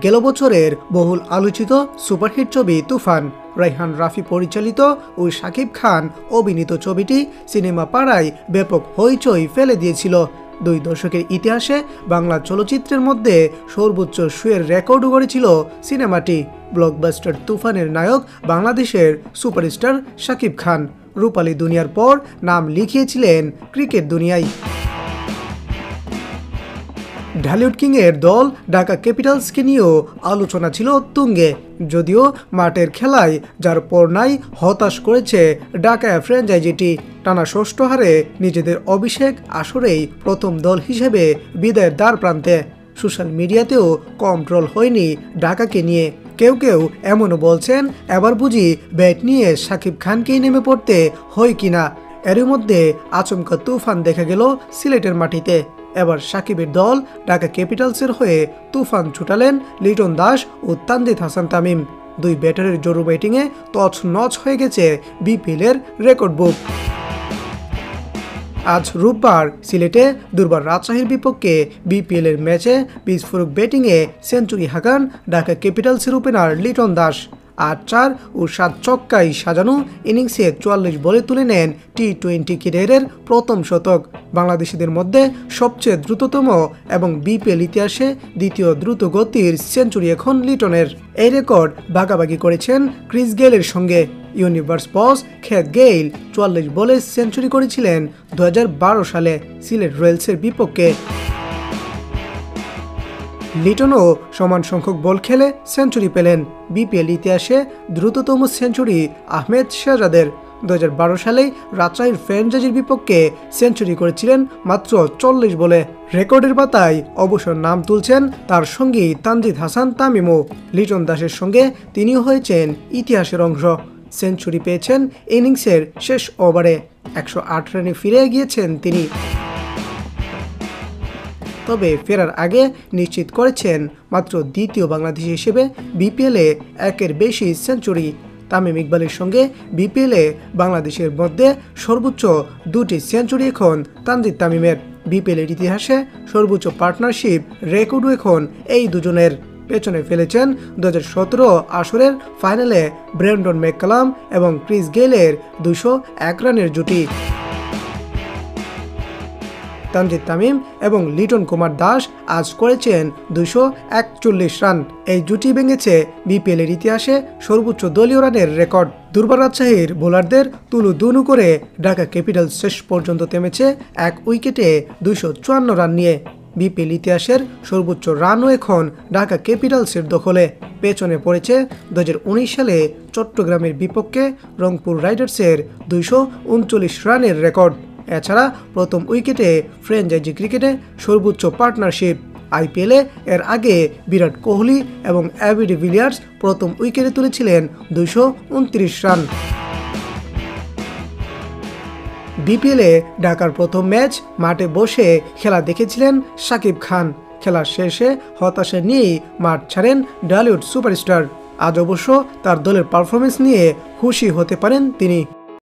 গেল বছরের বহুল আলোচিত সুপারহিট ছবি তুফান, রায়হান রাফি পরিচালিত ও শাকিব খান অভিনীত ছবিটি সিনেমা পাড়ায় ব্যাপক হইচই ফেলে দিয়েছিল। 2 দশকের ইতিহাসে বাংলা চলচ্চিত্রের মধ্যে সর্বোচ্চ শুয়ের রেকর্ড গড়েছিল সিনেমাটি। ব্লকবাস্টার তুফানের নায়ক বাংলাদেশের সুপারস্টার শাকিব খান রূপালী দুনিয়ার পর নাম লিখিয়েছিলেন ক্রিকেট দুনিয়ায়। ঢালিউড কিংয়ের দল ঢাকা ক্যাপিটালসকে নিয়েও আলোচনা ছিল তুঙ্গে, যদিও মাঠের খেলায় যার পর নাই হতাশ করেছে ঢাকা ফ্র্যাঞ্চাইজিটি। টানা 6ষ্ঠ হারে নিজেদের অভিষেক আসরেই প্রথম দল হিসেবে বিদায়ের দ্বার প্রান্তে। সোশ্যাল মিডিয়াতেও কম ট্রল হয়নি ঢাকাকে নিয়ে। কেউ কেউ এমনও বলছেন, এবার বুঝি ব্যাট নিয়ে শাকিব খানকেই নেমে পড়তে হয় কিনা। এরই মধ্যে আচমকা তুফান দেখা গেল সিলেটের মাটিতে। এবার সাকিবের দল ঢাকা ক্যাপিটালসের হয়ে তুফান ছুটালেন লিটন দাস ও তানজিদ হাসান তামিম। 2 ব্যাটারের জোরু ব্যাটিংয়ে তছনছ হয়ে গেছে বিপিএলের রেকর্ড বুক। আজ রোববার সিলেটে দুর্বার রাজশাহীর বিপক্ষে বিপিএলের ম্যাচে বিস্ফোরক ব্যাটিংয়ে সেঞ্চুরি হাঁকান ঢাকা ক্যাপিটালসের ওপেনার লিটন দাস। 8-4 ও 7 ছক্কায় সাজানো ইনিংসে 44 বলে তুলে নেন টি-20 ক্যারিয়ারের প্রথম শতক। বাংলাদেশিদের মধ্যে সবচেয়ে দ্রুততম এবং বিপিএল ইতিহাসে দ্বিতীয় দ্রুত গতির সেঞ্চুরি এখন লিটনের। এই রেকর্ড ভাগাভাগি করেছেন ক্রিস গেইলের সঙ্গে। ইউনিভার্স বস খ্যাত গেইল 44 বলে সেঞ্চুরি করেছিলেন 2012 সালে সিলেট রয়্যালসের বিপক্ষে। লিটনও সমান সংখ্যক বল খেলে সেঞ্চুরি পেলেন। বিপিএল ইতিহাসে দ্রুততম সেঞ্চুরি আহমেদ শেহজাদের। 2012 সালে রাজশাহীর ফ্র্যাঞ্চাইজির বিপক্ষে সেঞ্চুরি করেছিলেন মাত্র 40 বলে। রেকর্ডের পাতায় অবসর নাম তুলছেন তার সঙ্গী তানজিদ হাসান তামিমও। লিটন দাসের সঙ্গে তিনিও হয়েছেন ইতিহাসের অংশ। সেঞ্চুরি পেয়েছেন ইনিংসের শেষ ওভারে। 108 রানে ফিরে গিয়েছেন তিনি। তবে ফেরার আগে নিশ্চিত করেছেন মাত্র দ্বিতীয় বাংলাদেশি হিসেবে বিপিএলে 1-এর বেশি সেঞ্চুরি। তামিম ইকবালের সঙ্গে বিপিএলে বাংলাদেশের মধ্যে সর্বোচ্চ 2টি সেঞ্চুরি এখন তানজিদ তামিমের। বিপিএলের ইতিহাসে সর্বোচ্চ পার্টনারশিপ রেকর্ডও এখন এই দুজনের। পেছনে ফেলেছেন 2017 আসরের ফাইনালে ব্রেন্ডন ম্যাককালাম এবং ক্রিস গেইলের 201 রানের জুটি। তানজিদ তামিম এবং লিটন কুমার দাস আজ করেছেন 241 রান। এই জুটি ভেঙেছে বিপিএলের ইতিহাসে সর্বোচ্চ দলীয় রানের রেকর্ড। দুর্বার রাজশাহীর বোলারদের তুলু করে ঢাকা ক্যাপিটালস শেষ পর্যন্ত থেমেছে 1 উইকেটে 254 রান নিয়ে। বিপিএল ইতিহাসের সর্বোচ্চ রানও এখন ঢাকা ক্যাপিটালসের দখলে। পেছনে পড়েছে 2019 সালে চট্টগ্রামের বিপক্ষে রংপুর রাইডার্সের 239 রানের রেকর্ড। এছাড়া প্রথম উইকেটে ফ্র্যাঞ্চাইজি ক্রিকেটে সর্বোচ্চ পার্টনারশিপ। আইপিএলে এর আগে বিরাট কোহলি এবং এবি ডিভিলিয়ার্স প্রথম উইকেটে তুলেছিলেন 229 রান। বিপিএলে ঢাকার প্রথম ম্যাচ মাঠে বসে খেলা দেখেছিলেন শাকিব খান। খেলার শেষে হতাশা নিয়েই মাঠ ছাড়েন ঢালিউড সুপারস্টার। আজ অবশ্য তার দলের পারফরমেন্স নিয়ে খুশি হতে পারেন তিনি।